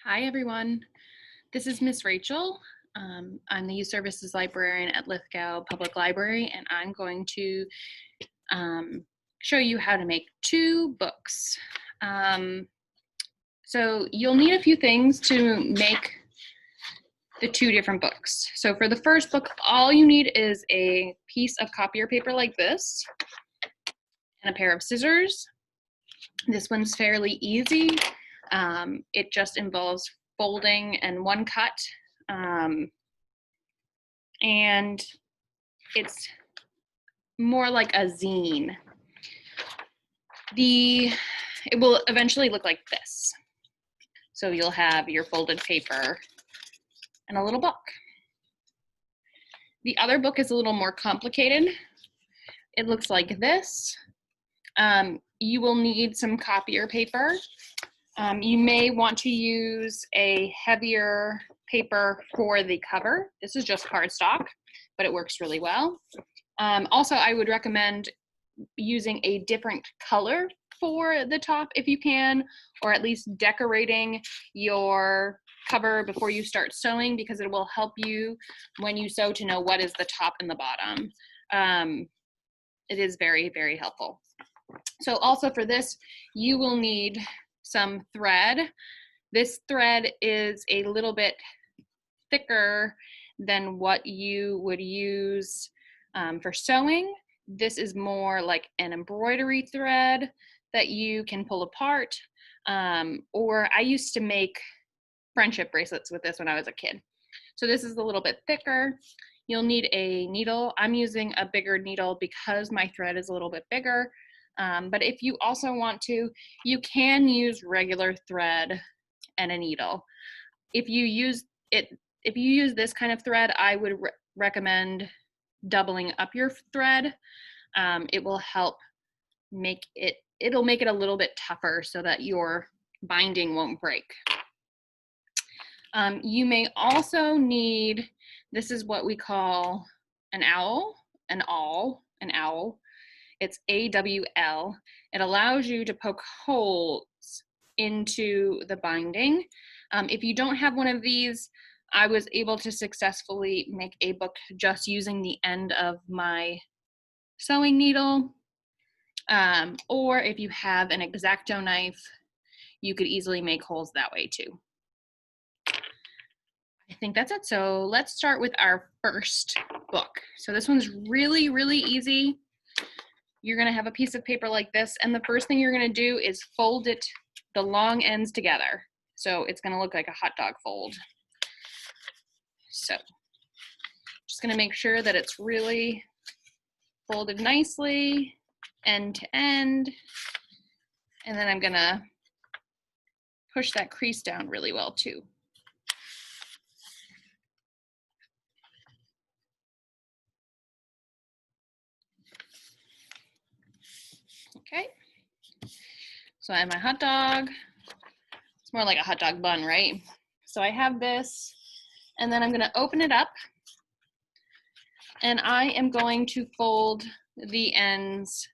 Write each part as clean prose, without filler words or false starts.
Hi, everyone. This is Miss Rachel. I'm the Youth Services Librarian at Lithgow Public Library, and I'm going to show you how to make two books. So you'll need a few things to make the two different books. So for the first book, all you need is a piece of copier paper like this and a pair of scissors. This one's fairly easy. It just involves folding and one cut. And it's more like a zine. It will eventually look like this. So you'll have your folded paper and a little book. The other book is a little more complicated. It looks like this. You will need some copier paper. You may want to use a heavier paper for the cover. This is just cardstock, but it works really well. Also, I would recommend using a different color for the top if you can, or at least decorating your cover before you start sewing, because it will help you when you sew to know what is the top and the bottom. It is very, very helpful. So also for this, you will need some thread. This thread is a little bit thicker than what you would use for sewing. This is more like an embroidery thread that you can pull apart. Or I used to make friendship bracelets with this when I was a kid. So this is a little bit thicker. You'll need a needle. I'm using a bigger needle because my thread is a little bit bigger. But if you also want to, you can use regular thread and a needle. If you use this kind of thread, I would recommend doubling up your thread. It will help it'll make it a little bit tougher so that your binding won't break. You may also need, this is what we call an owl. It's AWL. It allows you to poke holes into the binding. If you don't have one of these, I was able to successfully make a book just using the end of my sewing needle. Or if you have an X-Acto knife, you could easily make holes that way too. I think that's it. So let's start with our first book. So this one's really, really easy. You're gonna have a piece of paper like this, and the first thing you're gonna do is fold it, the long ends together. So it's gonna look like a hot dog fold. So just gonna make sure that it's really folded nicely, end to end. And then I'm gonna push that crease down really well too. Okay, so I have my hot dog. It's more like a hot dog bun, right? So I have this, and then I'm gonna open it up, and I am going to fold the ends,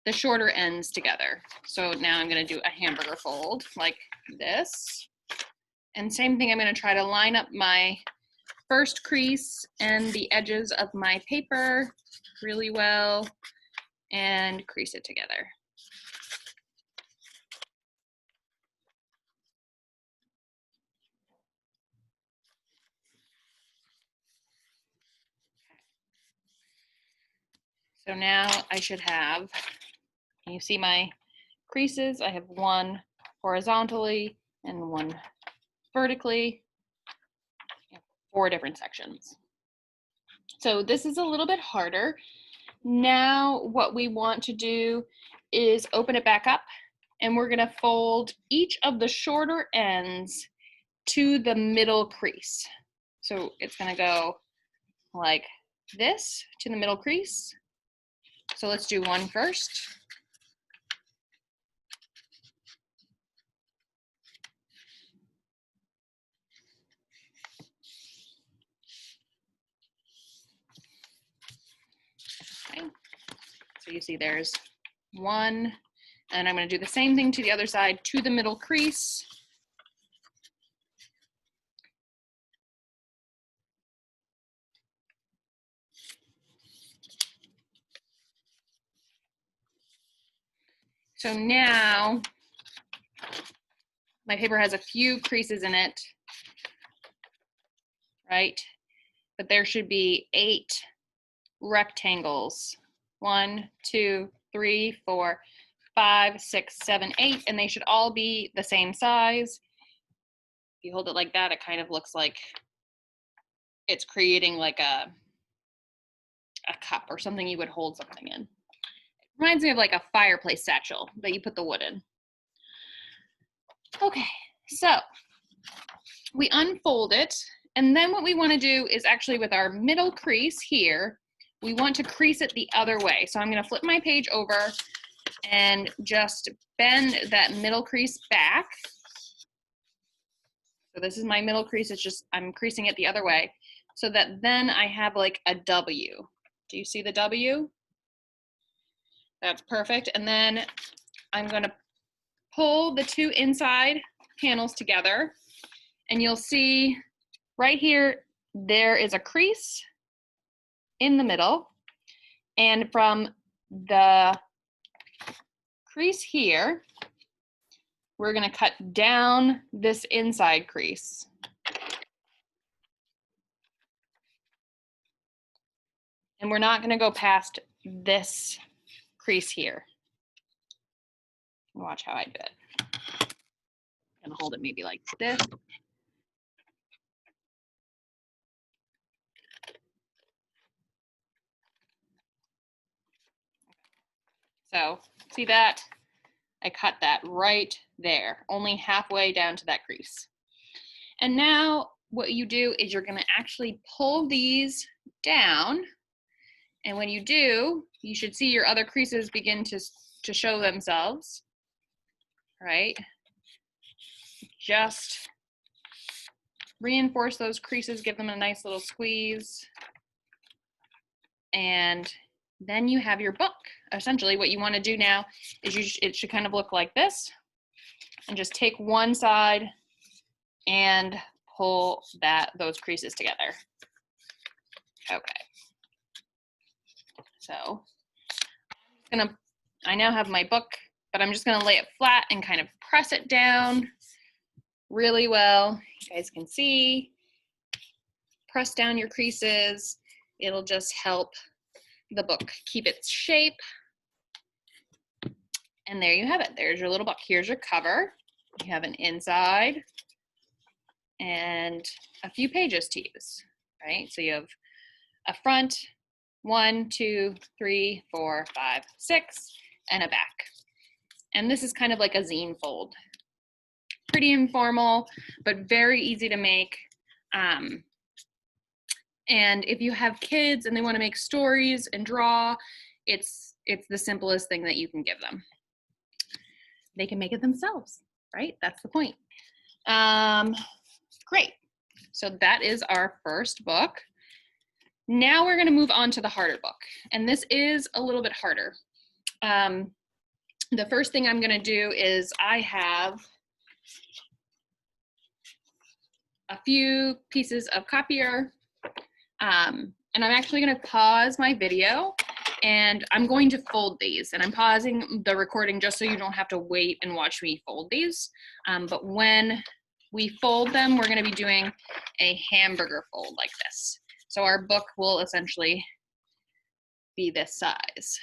the shorter ends together. So now I'm gonna do a hamburger fold like this. And same thing, I'm gonna try to line up my first crease and the edges of my paper really well and crease it together. So now I should have, you see my creases, I have one horizontally and one vertically, 4 different sections. So this is a little bit harder. Now what we want to do is open it back up, and we're gonna fold each of the shorter ends to the middle crease. So it's gonna go like this to the middle crease. So let's do one first. Okay. So you see there's one, and I'm going to do the same thing to the other side, to the middle crease. So now my paper has a few creases in it, right? But there should be 8 rectangles. 1, 2, 3, 4, 5, 6, 7, 8, and they should all be the same size. If you hold it like that, it kind of looks like it's creating like a cup or something you would hold something in. It reminds me of like a fireplace satchel that you put the wood in. Okay, so we unfold it, and then what we want to do is actually with our middle crease here, we want to crease it the other way. So I'm going to flip my page over and just bend that middle crease back. So this is my middle crease. It's just, I'm creasing it the other way so that then I have like a W. Do you see the W? That's perfect. And then I'm going to pull the 2 inside panels together, and you'll see right here, there is a crease in the middle. And from the crease here, we're going to cut down this inside crease. And we're not going to go past this crease here. Watch how I do it. I'm going to hold it maybe like this. So see that? I cut that right there, only halfway down to that crease. And now what you do is you're going to actually pull these down. And when you do, you should see your other creases begin to show themselves, right? Just reinforce those creases, give them a nice little squeeze. And then you have your book. Essentially what you want to do now is it should kind of look like this, and just take one side and pull those creases together. Okay. So I now have my book, but I'm just gonna lay it flat and kind of press it down really well. You guys can see, press down your creases. It'll just help the book keep its shape. And there you have it. There's your little book. Here's your cover. You have an inside and a few pages to use, right? So you have a front, 1, 2, 3, 4, 5, 6, and a back. And this is kind of like a zine fold. Pretty informal, but very easy to make. And if you have kids and they want to make stories and draw, it's the simplest thing that you can give them. They can make it themselves, right? That's the point. Great. So that is our first book. Now we're going to move on to the harder book. And this is a little bit harder. The first thing I'm going to do is I have a few pieces of copier. And I'm actually going to pause my video, and I'm going to fold these. And I'm pausing the recording just so you don't have to wait and watch me fold these. But when we fold them, we're going to be doing a hamburger fold like this. So our book will essentially be this size.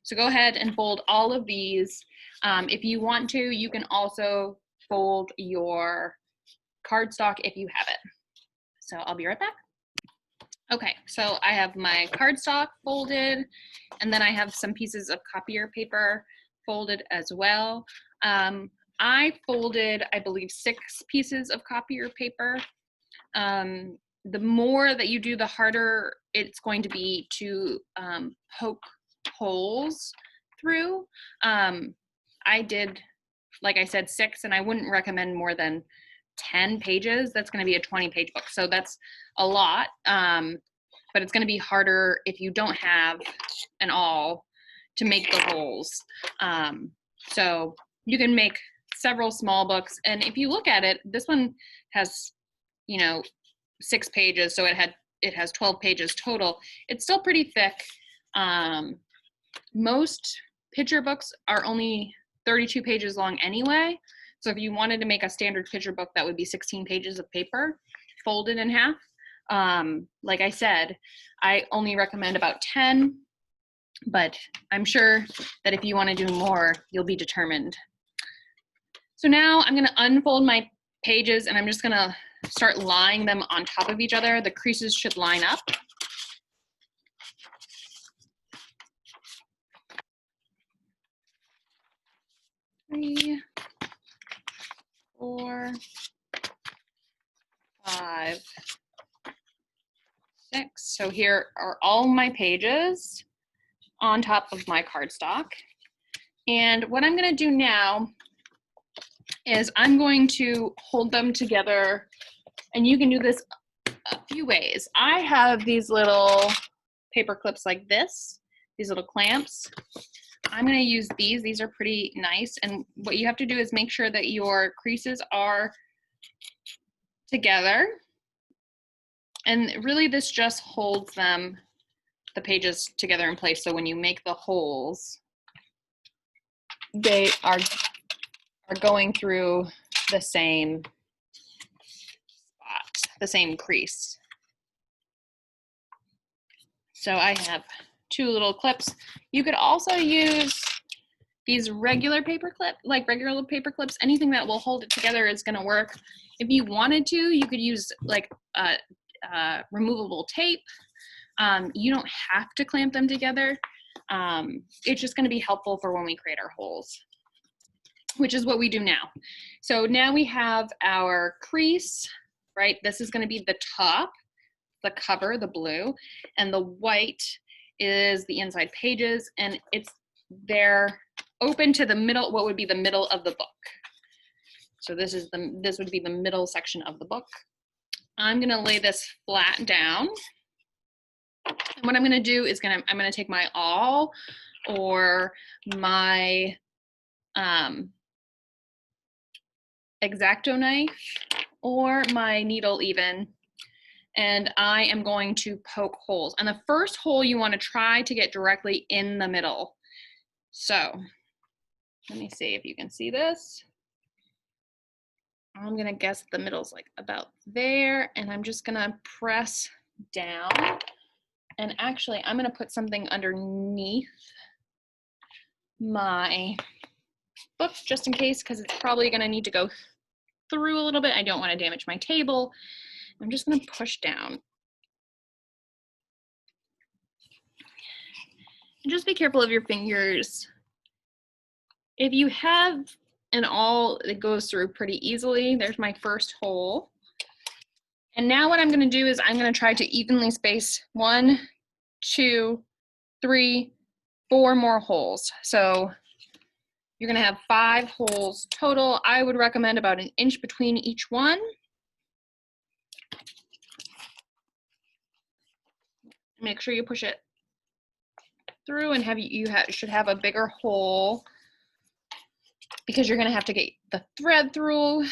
So go ahead and fold all of these. If you want to, you can also fold your cardstock if you have it. So I'll be right back. Okay, so I have my cardstock folded, and then I have some pieces of copier paper folded as well. I folded, I believe, 6 pieces of copier paper. The more that you do, the harder it's going to be to poke holes through. I did, like I said, 6, and I wouldn't recommend more than 10 pages. That's going to be a 20-page book, so that's a lot. But it's going to be harder if you don't have an awl to make the holes. So you can make several small books, and if you look at it, this one has, 6 pages, so it has 12 pages total. It's still pretty thick. Most picture books are only 32 pages long anyway. So if you wanted to make a standard picture book, that would be 16 pages of paper folded in half. Like I said, I only recommend about 10, but I'm sure that if you want to do more, you'll be determined. So now I'm going to unfold my pages and I'm just going to start lying them on top of each other. The creases should line up. 3, 4, 5, 6. So here are all my pages on top of my cardstock. And what I'm going to do now is I'm going to hold them together, and you can do this a few ways. I have these little paper clips like this, these little clamps. I'm going to use these. These are pretty nice. And what you have to do is make sure that your creases are together. And really this just holds them, the pages together in place. So when you make the holes, they are going through the same spot, the same crease. So I have 2 little clips. You could also use these regular paper clips, like regular paper clips. Anything that will hold it together is going to work. If you wanted to, you could use like removable tape. You don't have to clamp them together. It's just going to be helpful for when we create our holes, which is what we do now. So now we have our crease, right? This is going to be the top, the cover, the blue, and the white is the inside pages, and they're open to the middle, what would be the middle of the book. So this would be the middle section of the book. I'm gonna lay this flat down. And what I'm gonna do is I'm gonna take my awl or my X-Acto knife or my needle even, and I am going to poke holes. And the first hole you want to try to get directly in the middle. So let me see if you can see this. I'm gonna guess the middle's like about there, and I'm just gonna press down. And actually, I'm gonna put something underneath my book just in case, because it's probably gonna need to go through a little bit. I don't want to damage my table. I'm just going to push down. And just be careful of your fingers. If you have an awl that goes through pretty easily, there's my first hole. And now what I'm going to do is I'm going to try to evenly space 1, 2, 3, 4 more holes. So you're going to have 5 holes total. I would recommend about 1 inch between each one. Make sure you push it through, and should have a bigger hole because you're going to have to get the thread through.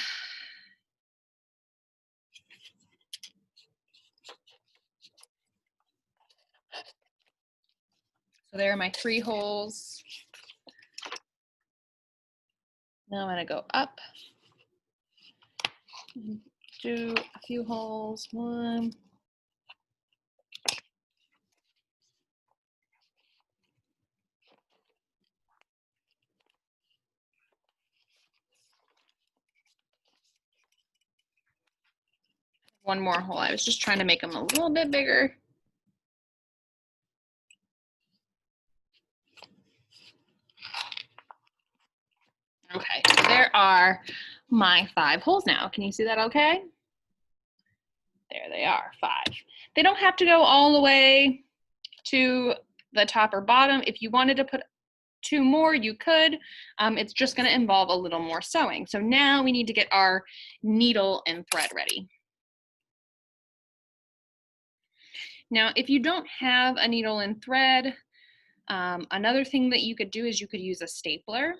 So there are my 3 holes. Now I'm going to go up, do a few holes. 1, 1 more hole. I was just trying to make them a little bit bigger. Okay, so there are my 5 holes now. Can you see that okay? There they are, 5. They don't have to go all the way to the top or bottom. If you wanted to put 2 more, you could. It's just going to involve a little more sewing. So now we need to get our needle and thread ready. Now, if you don't have a needle and thread, another thing that you could do is you could use a stapler.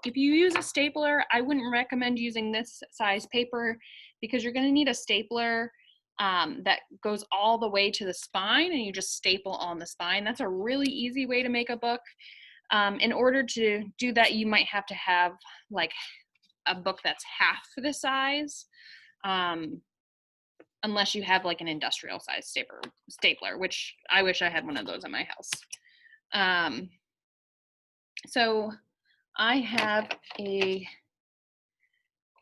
If you use a stapler, I wouldn't recommend using this size paper because you're going to need a stapler that goes all the way to the spine, and you just staple on the spine. That's a really easy way to make a book. In order to do that, you might have to have like a book that's half the size, unless you have like an industrial size stapler, which I wish I had one of those in my house. So I have a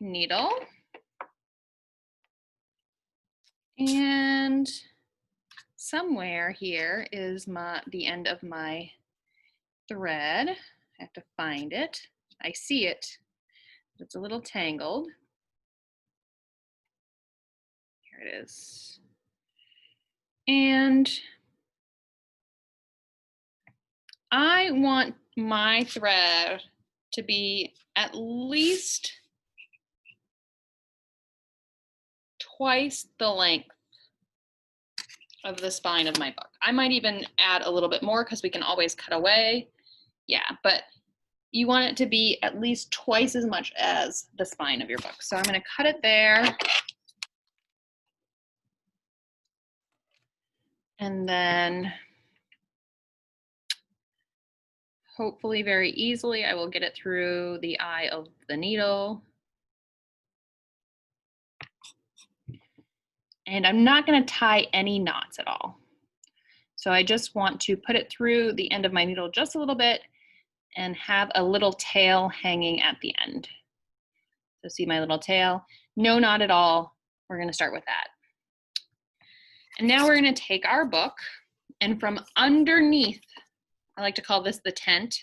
needle and somewhere here is the end of my thread. I have to find it. I see it. It's a little tangled. Here it is. And I want my thread to be at least twice the length of the spine of my book. I might even add a little bit more because we can always cut away. Yeah, but you want it to be at least twice as much as the spine of your book. So I'm going to cut it there. And then hopefully very easily I will get it through the eye of the needle. And I'm not going to tie any knots at all. So I just want to put it through the end of my needle just a little bit and have a little tail hanging at the end. So see my little tail? No knot at all. We're going to start with that. And now we're going to take our book, and from underneath, I like to call this the tent.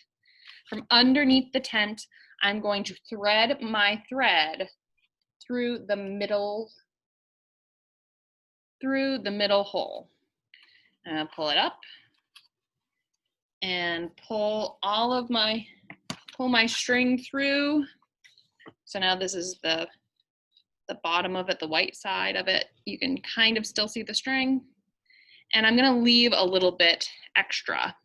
From underneath the tent, I'm going to thread my thread through the middle hole. And I'll pull it up and pull my string through. So now this is the bottom of it, the white side of it. You can kind of still see the string. And I'm gonna leave a little bit extra.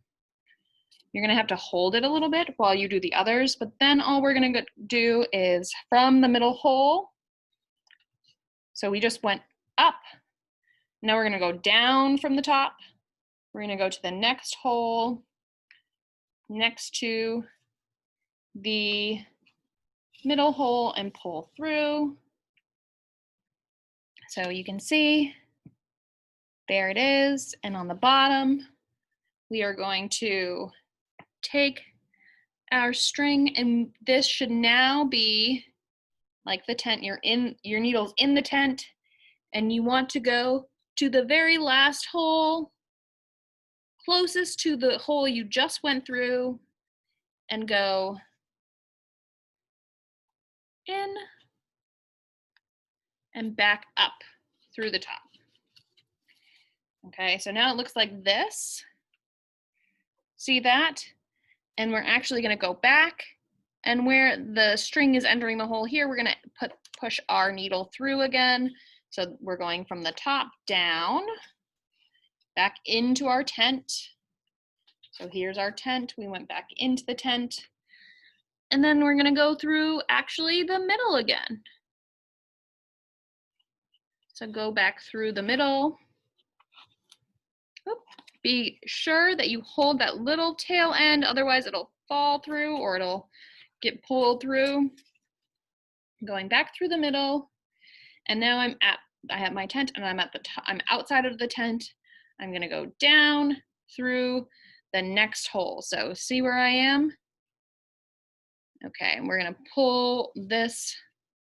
You're gonna have to hold it a little bit while you do the others, but then all we're gonna do is from the middle hole. So we just went up. Now we're gonna go down from the top. We're gonna go to the next hole next to the middle hole and pull through. So you can see, there it is. And on the bottom, we are going to take our string, and this should now be like the tent. Your needle's in the tent, and you want to go to the very last hole, closest to the hole you just went through, and go in and back up through the top. Okay, so now it looks like this. See that? And we're actually going to go back, and where the string is entering the hole here, we're going to push our needle through again. So we're going from the top down, back into our tent. So here's our tent. We went back into the tent. And then we're going to go through actually the middle again. So go back through the middle. Oop. Be sure that you hold that little tail end, otherwise it'll fall through or it'll get pulled through. Going back through the middle, and now I have my tent, and I'm at the top. I'm outside of the tent. I'm going to go down through the next hole. So see where I am? Okay, and we're going to pull this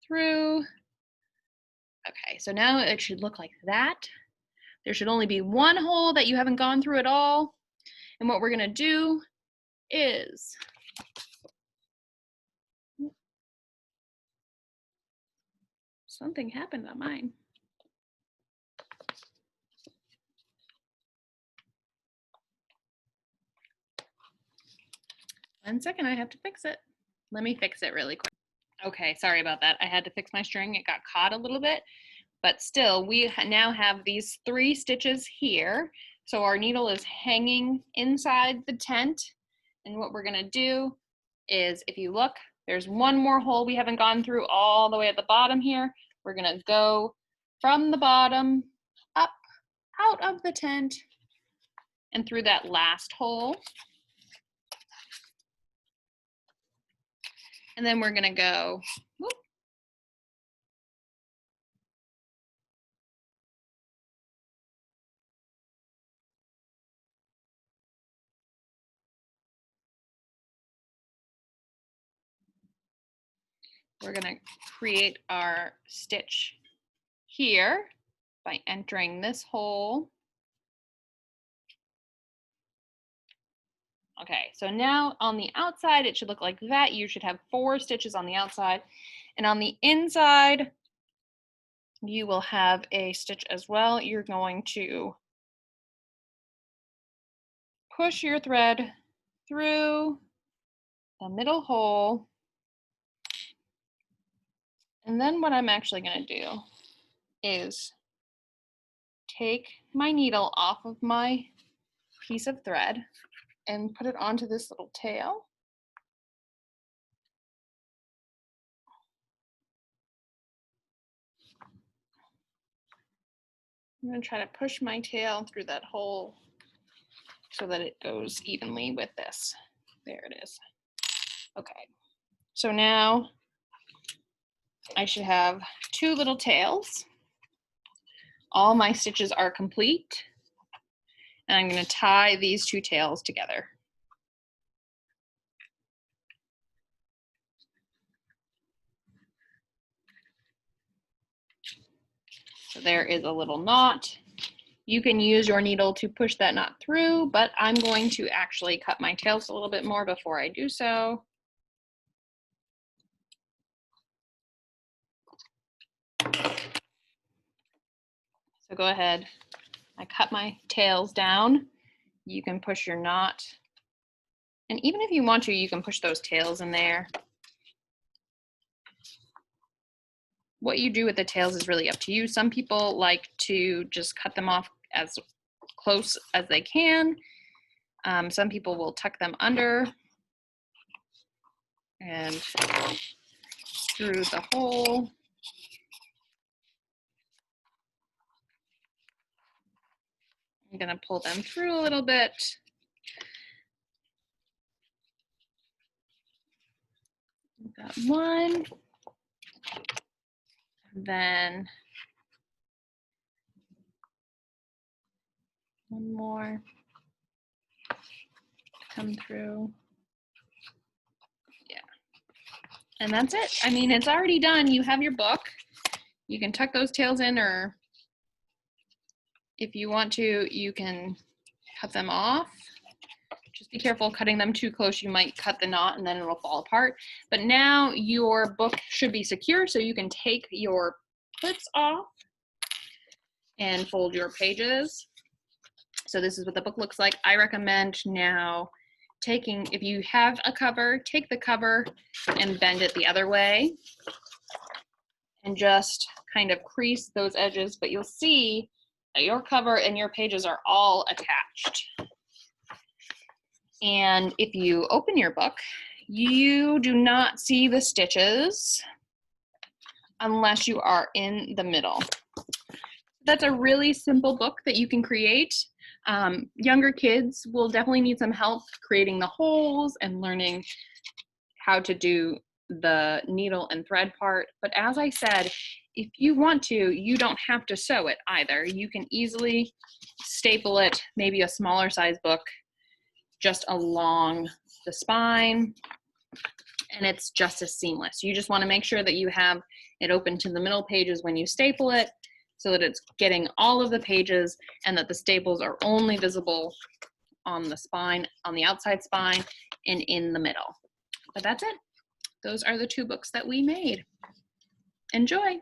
through. Okay, so now it should look like that. There should only be one hole that you haven't gone through at all. And what we're going to do is something happened on mine. One second, I have to fix it. Let me fix it really quick. Okay, sorry about that. I had to fix my string. It got caught a little bit, but still, we now have these 3 stitches here. So our needle is hanging inside the tent. And what we're gonna do is, if you look, there's one more hole we haven't gone through all the way at the bottom here. We're gonna go from the bottom up, out of the tent, and through that last hole. And then we're gonna go, whoop, we're gonna create our stitch here by entering this hole. Okay, so now on the outside, it should look like that. You should have 4 stitches on the outside. And on the inside, you will have a stitch as well. You're going to push your thread through the middle hole. And then what I'm actually going to do is take my needle off of my piece of thread and put it onto this little tail. I'm going to try to push my tail through that hole so that it goes evenly with this. There it is. Okay, so now I should have 2 little tails. All my stitches are complete. And I'm going to tie these 2 tails together. So there is a little knot. You can use your needle to push that knot through, but I'm going to actually cut my tails a little bit more before I do so. So go ahead. I cut my tails down. You can push your knot. And even if you want to, you can push those tails in there. What you do with the tails is really up to you. Some people like to just cut them off as close as they can. Some people will tuck them under and through the hole. I'm gonna pull them through a little bit. Got one. Then one more. Come through. Yeah. And that's it. I mean, it's already done. You have your book. You can tuck those tails in, or if you want to, you can cut them off. Just be careful cutting them too close. You might cut the knot and then it'll fall apart. But now your book should be secure, so you can take your clips off and fold your pages. So this is what the book looks like. I recommend now taking, if you have a cover, take the cover and bend it the other way and just kind of crease those edges, but you'll see that your cover and your pages are all attached. And if you open your book, you do not see the stitches unless you are in the middle. That's a really simple book that you can create. Younger kids will definitely need some help creating the holes and learning how to do the needle and thread part. But as I said, if you want to, you don't have to sew it either. You can easily staple it, maybe a smaller size book, just along the spine, and it's just as seamless. You just want to make sure that you have it open to the middle pages when you staple it, so that it's getting all of the pages and that the staples are only visible on the spine, on the outside spine, and in the middle. But that's it. Those are the 2 books that we made. Enjoy.